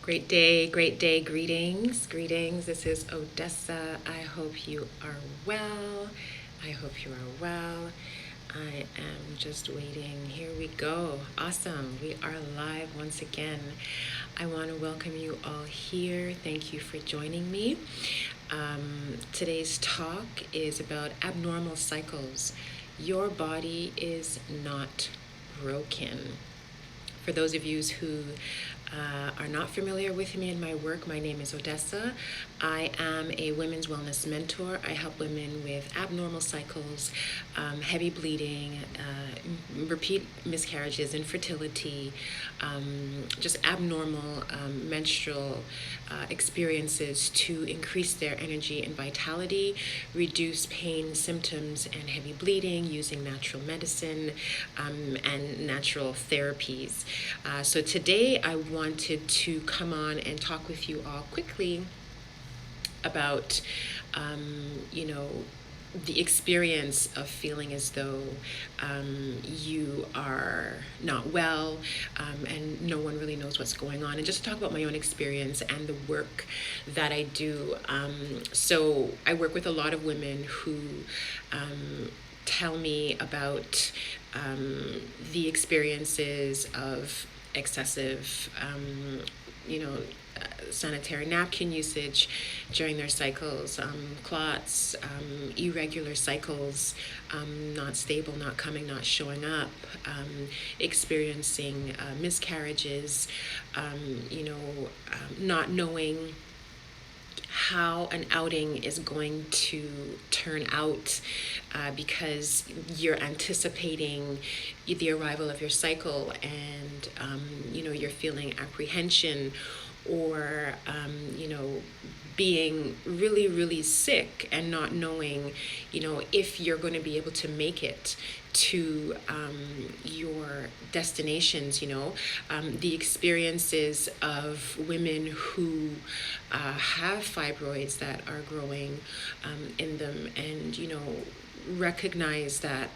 Great day, greetings. This is Odessa. I hope you are well. I hope you are well. I am just waiting. Here we go. Awesome. We are live once again. I want to welcome you all here. Thank you for joining me. Today's talk is about abnormal cycles. Your body is not broken. For those of you who are not familiar with me and my work, my name is Odessa. I am a women's wellness mentor. I help women with abnormal cycles, heavy bleeding, repeat miscarriages, infertility, just abnormal menstrual experiences to increase their energy and vitality, reduce pain, symptoms, and heavy bleeding using natural medicine and natural therapies. So today I wanted to come on and talk with you all quickly about, the experience of feeling as though you are not well and no one really knows what's going on, and just to talk about my own experience and the work that I do. So I work with a lot of women who tell me about the experiences of excessive, sanitary napkin usage during their cycles, clots, irregular cycles, not stable, not coming, not showing up, experiencing miscarriages, not knowing how an outing is going to turn out because you're anticipating the arrival of your cycle, and you're feeling apprehension, or being really, really sick and not knowing, if you're going to be able to make it to your destinations. The experiences of women who have fibroids that are growing in them, and recognize that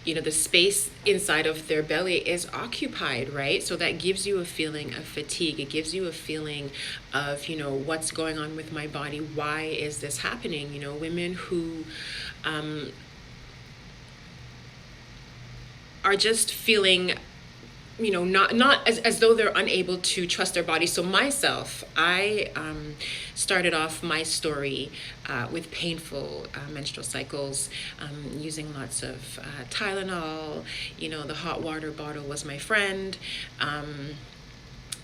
the space inside of their belly is occupied, right? So that gives you a feeling of fatigue. It gives you a feeling of, what's going on with my body? Why is this happening? Women who are just feeling not as though they're unable to trust their body. So myself, I started off my story with painful menstrual cycles, using lots of Tylenol. The hot water bottle was my friend,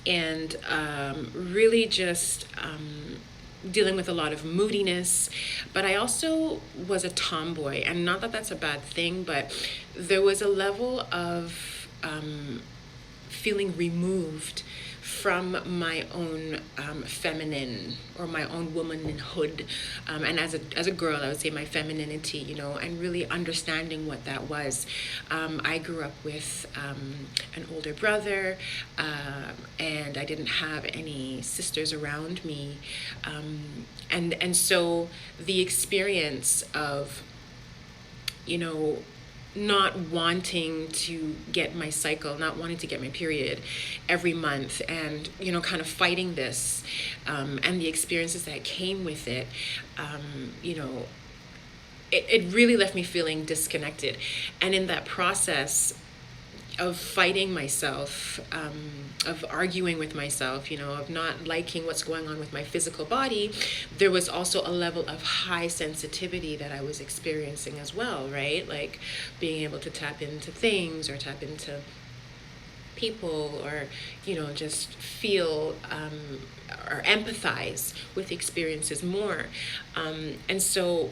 and really just dealing with a lot of moodiness. But I also was a tomboy, and not that that's a bad thing, but there was a level of feeling removed from my own feminine, or my own womanhood, and as a girl, I would say my femininity, and really understanding what that was. I grew up with an older brother, and I didn't have any sisters around me, and so the experience of not wanting to get my cycle, not wanting to get my period every month, and kind of fighting this, and the experiences that came with it, it really left me feeling disconnected. And in that process of fighting myself, of arguing with myself, of not liking what's going on with my physical body, there was also a level of high sensitivity that I was experiencing as well, right? Like being able to tap into things, or tap into people, or just feel or empathize with experiences more, and so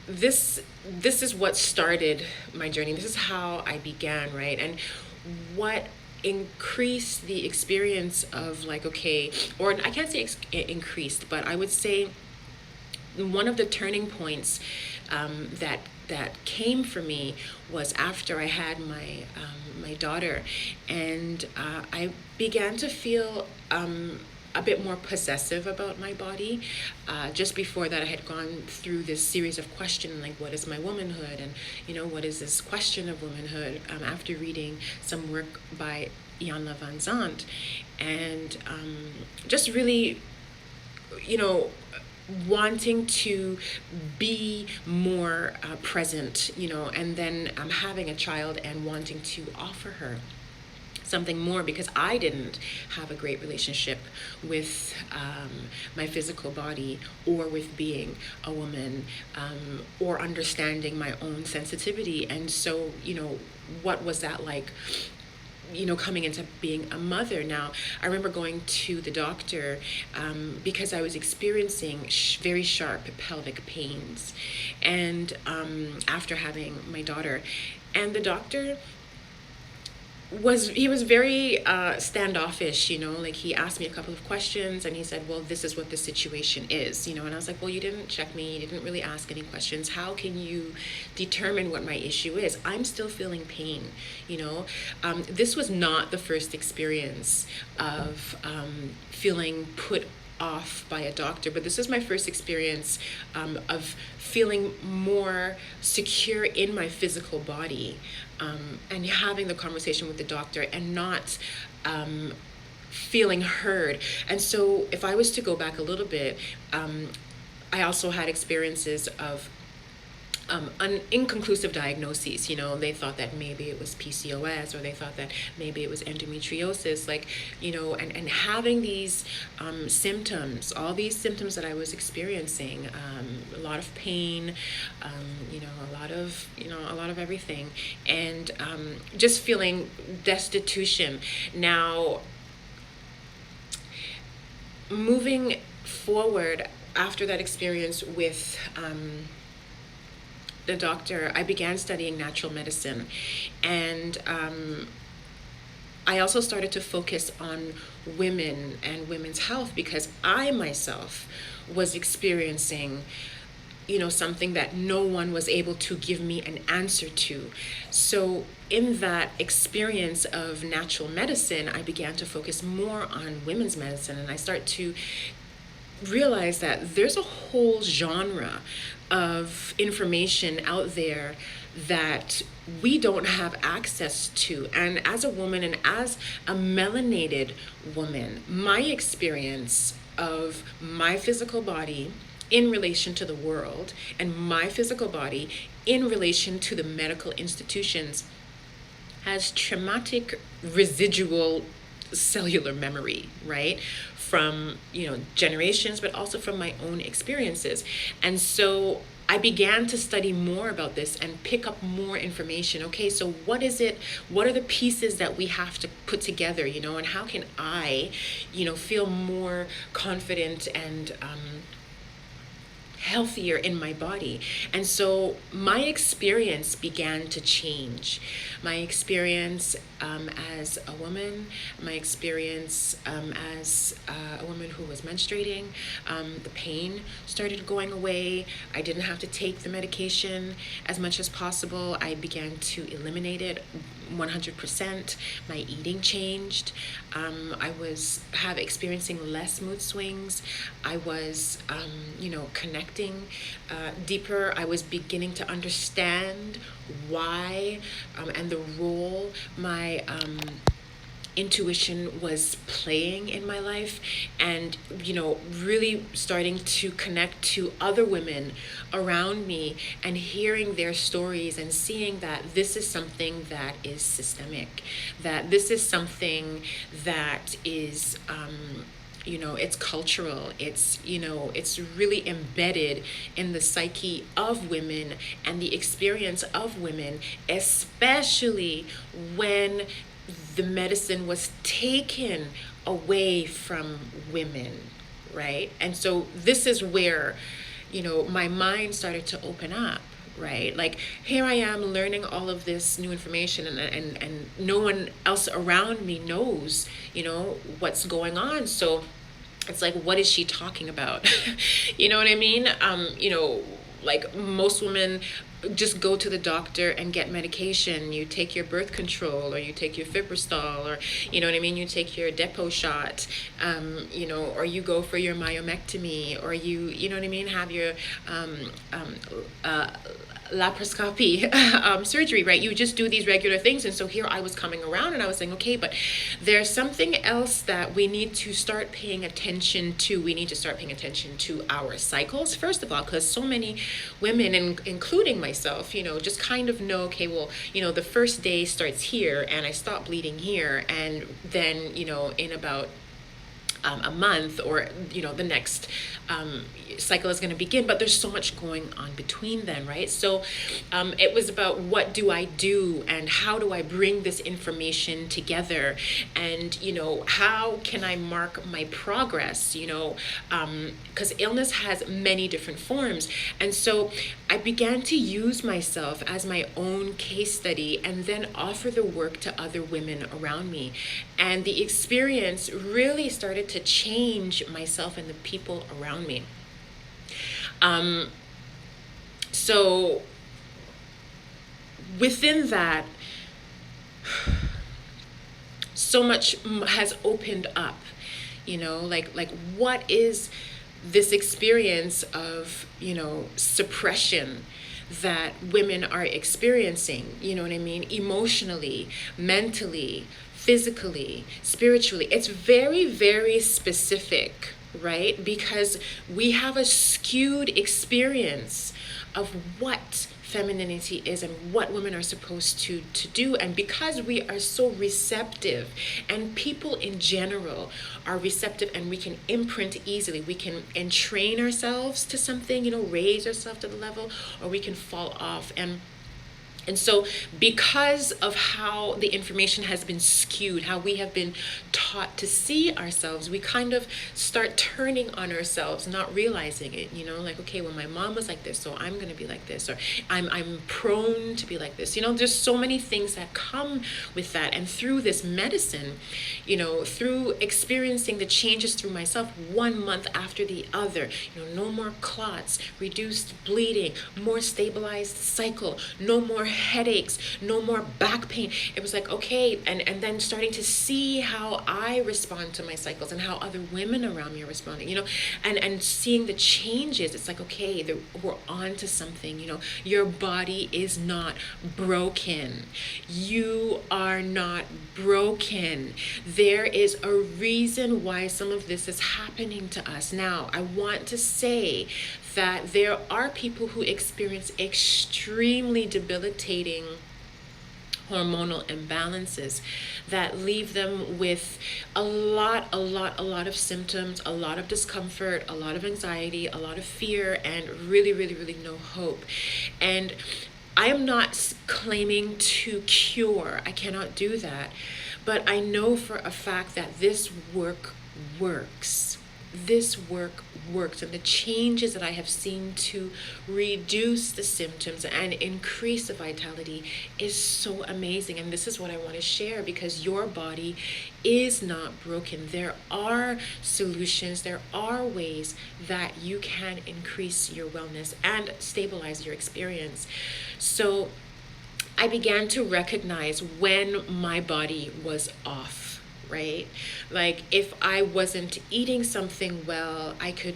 this is what started my journey. This is how I began, right? And what increased the experience of, like, okay, or I can't say increased, but I would say one of the turning points that came for me was after I had my daughter, and I began to feel a bit more possessive about my body. Just before that, I had gone through this series of questions, like, what is my womanhood? And, what is this question of womanhood? After reading some work by Iyanla Vanzant, and just really, you know, wanting to be more present, and then having a child and wanting to offer her something more, because I didn't have a great relationship with my physical body, or with being a woman, or understanding my own sensitivity. And so, what was that like? Coming into being a mother. Now, I remember going to the doctor because I was experiencing very sharp pelvic pains, and after having my daughter, and the doctor was very standoffish, like he asked me a couple of questions, and he said, well, this is what the situation is, and I was like, well, you didn't check me, you didn't really ask any questions, how can you determine what my issue is? I'm still feeling pain. This was not the first experience of feeling put off by a doctor, but this is my first experience of feeling more secure in my physical body, and having the conversation with the doctor, and not feeling heard. And so if I was to go back a little bit, I also had experiences of inconclusive diagnoses. They thought that maybe it was PCOS, or they thought that maybe it was endometriosis, and having these symptoms, all these symptoms that I was experiencing, a lot of pain, a lot of everything, and just feeling destitution. Now, moving forward after that experience with the doctor, I began studying natural medicine, and I also started to focus on women and women's health, because I myself was experiencing something that no one was able to give me an answer to. So in that experience of natural medicine, I began to focus more on women's medicine, and I start to realize that there's a whole genre of information out there that we don't have access to. And as a woman, and as a melanated woman, my experience of my physical body in relation to the world, and my physical body in relation to the medical institutions, has traumatic residual cellular memory, right? From, generations, but also from my own experiences. And so I began to study more about this and pick up more information. Okay, so what is it? What are the pieces that we have to put together, and how can I, feel more confident and healthier in my body? And so my experience began to change. My experience as a woman, my experience as a woman who was menstruating, the pain started going away. I didn't have to take the medication as much as possible. I began to eliminate it 100%. My eating changed. I was experiencing less mood swings. I was, connecting deeper. I was beginning to understand why and the role my intuition was playing in my life, and really starting to connect to other women around me, and hearing their stories, and seeing that this is something that is systemic, that this is something that is it's cultural, it's really embedded in the psyche of women and the experience of women, especially when the medicine was taken away from women, right? And so this is where, my mind started to open up, right? Like, here I am learning all of this new information, and no one else around me knows, what's going on. So it's like, what is she talking about? You know what I mean? Like most women just go to the doctor and get medication. You take your birth control, or you take your Fibrostol, or you know what I mean, you take your Depo shot, or you go for your myomectomy, or you know what I mean, have your laparoscopy surgery, right? You just do these regular things. And so here I was coming around and I was saying, okay, but there's something else that we need to start paying attention to. We need to start paying attention to our cycles, first of all, because so many women, including myself, just kind of know, okay, well, the first day starts here and I stop bleeding here. And then, in about a month, or the next cycle is going to begin, but there's so much going on between then, right? So it was about, what do I do and how do I bring this information together, and how can I mark my progress, because illness has many different forms. And so I began to use myself as my own case study and then offer the work to other women around me. And the experience really started to change myself and the people around me. So within that, so much has opened up, like what is this experience of, suppression that women are experiencing, what I mean, emotionally, mentally, physically, spiritually. It's very, very specific, right? Because we have a skewed experience of what femininity is and what women are supposed to do. And because we are so receptive, and people in general are receptive, and we can imprint easily, we can entrain ourselves to something, raise ourselves to the level, or we can fall off. And so because of how the information has been skewed, how we have been taught to see ourselves, we kind of start turning on ourselves, not realizing it, like, okay, well, my mom was like this, so I'm going to be like this, or I'm prone to be like this. There's so many things that come with that. And through this medicine, through experiencing the changes through myself, 1 month after the other, no more clots, reduced bleeding, more stabilized cycle, no more headaches, no more back pain. It was like, okay, and then starting to see how I respond to my cycles and how other women around me are responding, and seeing the changes. It's like, okay, we're on to something. Your body is not broken. You are not broken. There is a reason why some of this is happening to us. Now, I want to say that there are people who experience extremely debilitating hormonal imbalances that leave them with a lot of symptoms, a lot of discomfort, a lot of anxiety, a lot of fear, and really, really, really no hope. And I am not claiming to cure. I cannot do that. But I know for a fact that this work works. This work works, and the changes that I have seen to reduce the symptoms and increase the vitality is so amazing. And this is what I want to share, because your body is not broken. There are solutions, there are ways that you can increase your wellness and stabilize your experience. So I began to recognize when my body was off. Right? Like if I wasn't eating something well, I could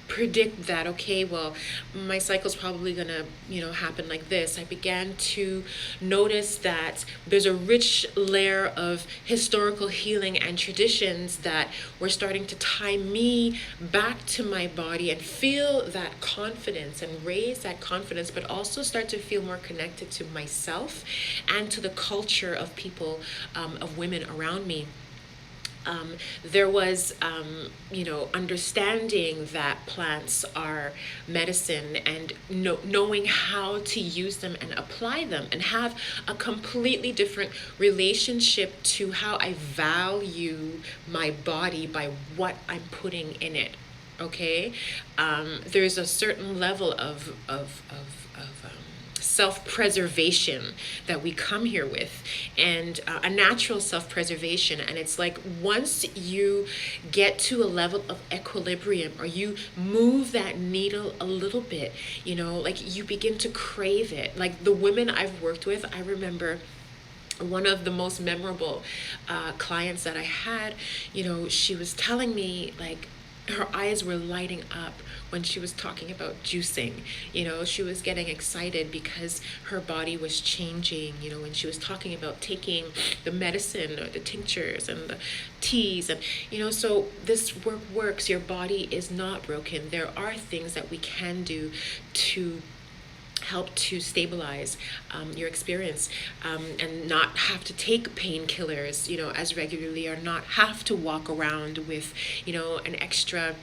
predict that, okay, well, my cycle's probably gonna, happen like this. I began to notice that there's a rich layer of historical healing and traditions that were starting to tie me back to my body and feel that confidence and raise that confidence, but also start to feel more connected to myself and to the culture of people, of women around me. There was, understanding that plants are medicine, and knowing how to use them and apply them, and have a completely different relationship to how I value my body by what I'm putting in it. Okay, there's a certain level of self-preservation that we come here with, and a natural self-preservation. And it's like, once you get to a level of equilibrium, or you move that needle a little bit, like you begin to crave it. Like the women I've worked with, I remember one of the most memorable clients that I had, she was telling me, like, her eyes were lighting up when she was talking about juicing. She was getting excited because her body was changing, when she was talking about taking the medicine or the tinctures and the teas. And, so this works. Your body is not broken. There are things that we can do to help to stabilize your experience, and not have to take painkillers, as regularly, or not have to walk around with, an extra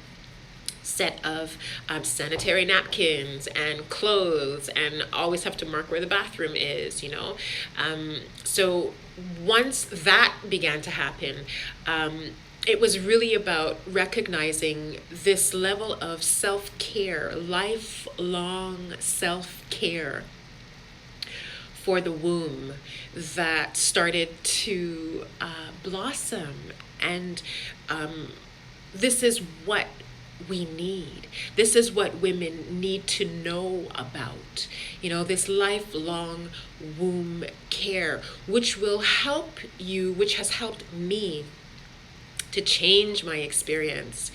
set of sanitary napkins and clothes, and always have to mark where the bathroom is. So once that began to happen, it was really about recognizing this level of self-care, lifelong self-care for the womb that started to blossom. And this is what we need. This is what women need to know about. This lifelong womb care, which will help you, which has helped me to change my experience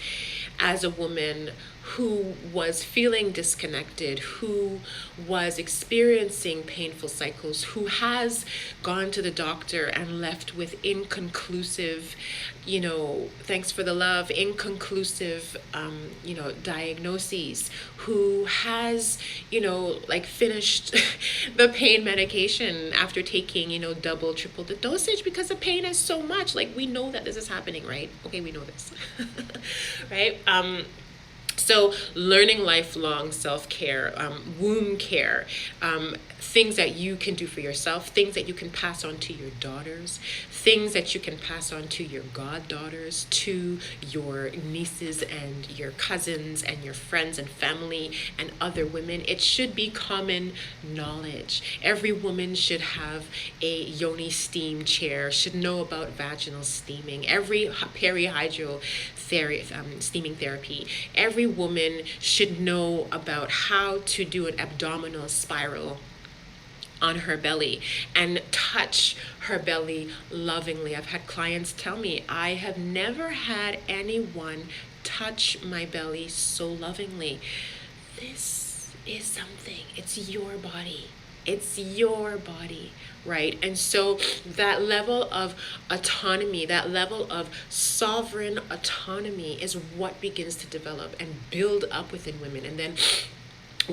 as a woman who was feeling disconnected, who was experiencing painful cycles, who has gone to the doctor and left with inconclusive, thanks for the love, inconclusive, diagnoses, who has, finished the pain medication after taking, double, triple the dosage because the pain is so much. Like, we know that this is happening, right? Okay, we know this, right? So learning lifelong self-care, womb care, things that you can do for yourself, things that you can pass on to your daughters, things that you can pass on to your goddaughters, to your nieces and your cousins and your friends and family and other women. It should be common knowledge. Every woman should have a yoni steam chair, should know about vaginal steaming, every perihydral steaming therapy. Every woman should know about how to do an abdominal spiral on her belly and touch her belly lovingly. I've had clients tell me, I have never had anyone touch my belly so lovingly. This is something. It's your body. It's your body, right? And so that level of autonomy, that level of sovereign autonomy is what begins to develop and build up within women. And then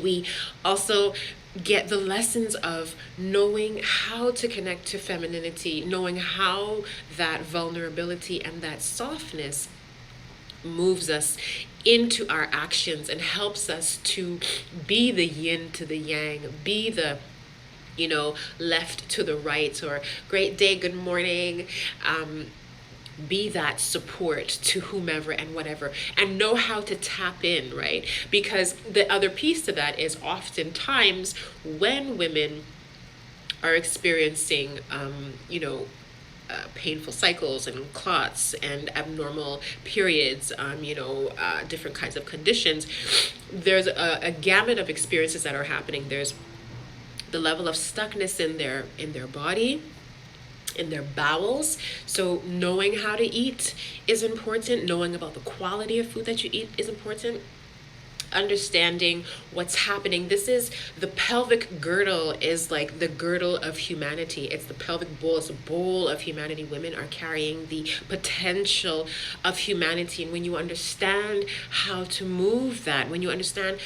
we also get the lessons of knowing how to connect to femininity, knowing how that vulnerability and that softness moves us into our actions and helps us to be the yin to the yang, be the left to the right, or great day, good morning, be that support to whomever and whatever, and know how to tap in, right? Because the other piece to that is oftentimes when women are experiencing, painful cycles and clots and abnormal periods, different kinds of conditions, there's a gamut of experiences that are happening. There's the level of stuckness in their body, in their bowels. So knowing how to eat is important. Knowing about the quality of food that you eat is important. Understanding what's happening. This is the pelvic girdle, is like the girdle of humanity. It's the pelvic bowl. It's a bowl of humanity. Women are carrying the potential of humanity. And when you understand how to move that, when you understand,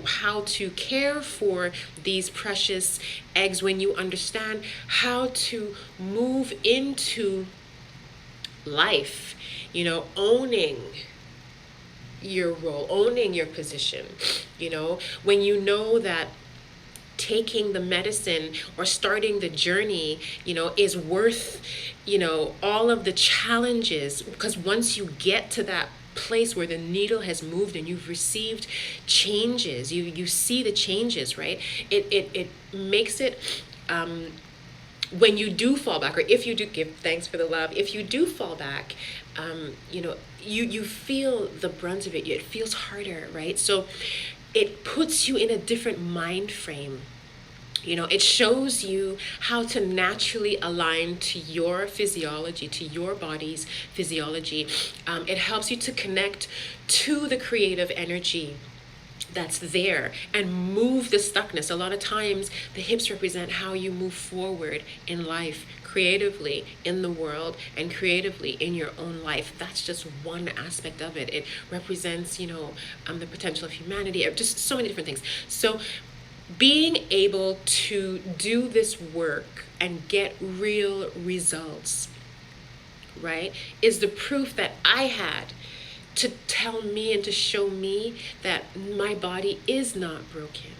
how to care for these precious eggs, when you understand how to move into life, owning your role, owning your position, when you know that taking the medicine or starting the journey, is worth, all of the challenges, because once you get to that place where the needle has moved and you've received changes, you see the changes, right? It makes it, when you do fall back, or if you do, give thanks for the love, if you do fall back, you feel the brunt of it. It feels harder, right? So it puts you in a different mind frame It shows you how to naturally align to your physiology, to your body's physiology. It helps you to connect to the creative energy that's there and move the stuckness. A lot of times the hips represent how you move forward in life, creatively in the world and creatively in your own life. That's just one aspect of it. It represents, the potential of humanity, just so many different things. So being able to do this work and get real results, right, is the proof that I had to tell me and to show me that my body is not broken.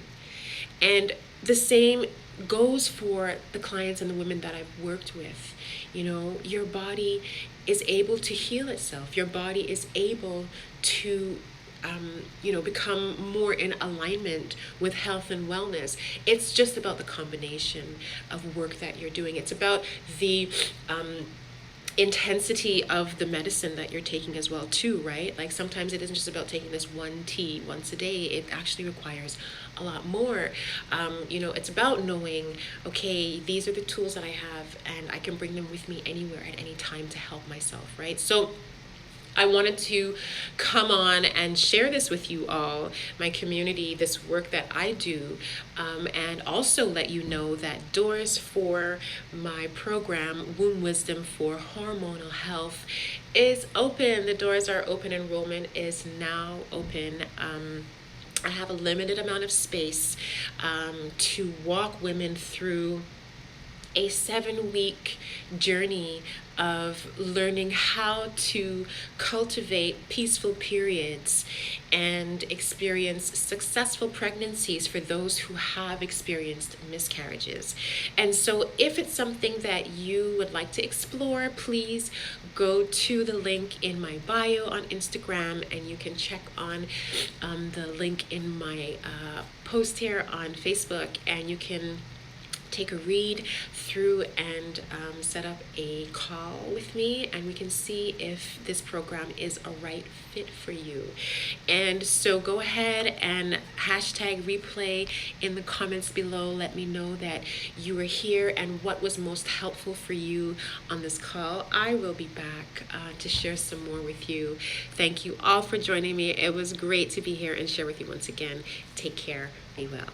And the same goes for the clients and the women that I've worked with. Your body is able to heal itself. Your body is able to become more in alignment with health and wellness. It's just about the combination of work that you're doing. It's about the intensity of the medicine that you're taking as well too, right? Like sometimes it isn't just about taking this one tea once a day. It actually requires a lot more. It's about knowing, okay, these are the tools that I have and I can bring them with me anywhere at any time to help myself, right? So I wanted to come on and share this with you all, my community, this work that I do, and also let you know that doors for my program, Womb Wisdom for Hormonal Health, is open. The doors are open. Enrollment is now open. I have a limited amount of space to walk women through a 7-week journey of learning how to cultivate peaceful periods and experience successful pregnancies for those who have experienced miscarriages. And so if it's something that you would like to explore, please go to the link in my bio on Instagram, and you can check on the link in my post here on Facebook, and you can take a read through and set up a call with me, and we can see if this program is a right fit for you. And so go ahead and hashtag replay in the comments below. Let me know that you were here and what was most helpful for you on this call. I will be back to share some more with you. Thank you all for joining me. It was great to be here and share with you once again. Take care. Be well.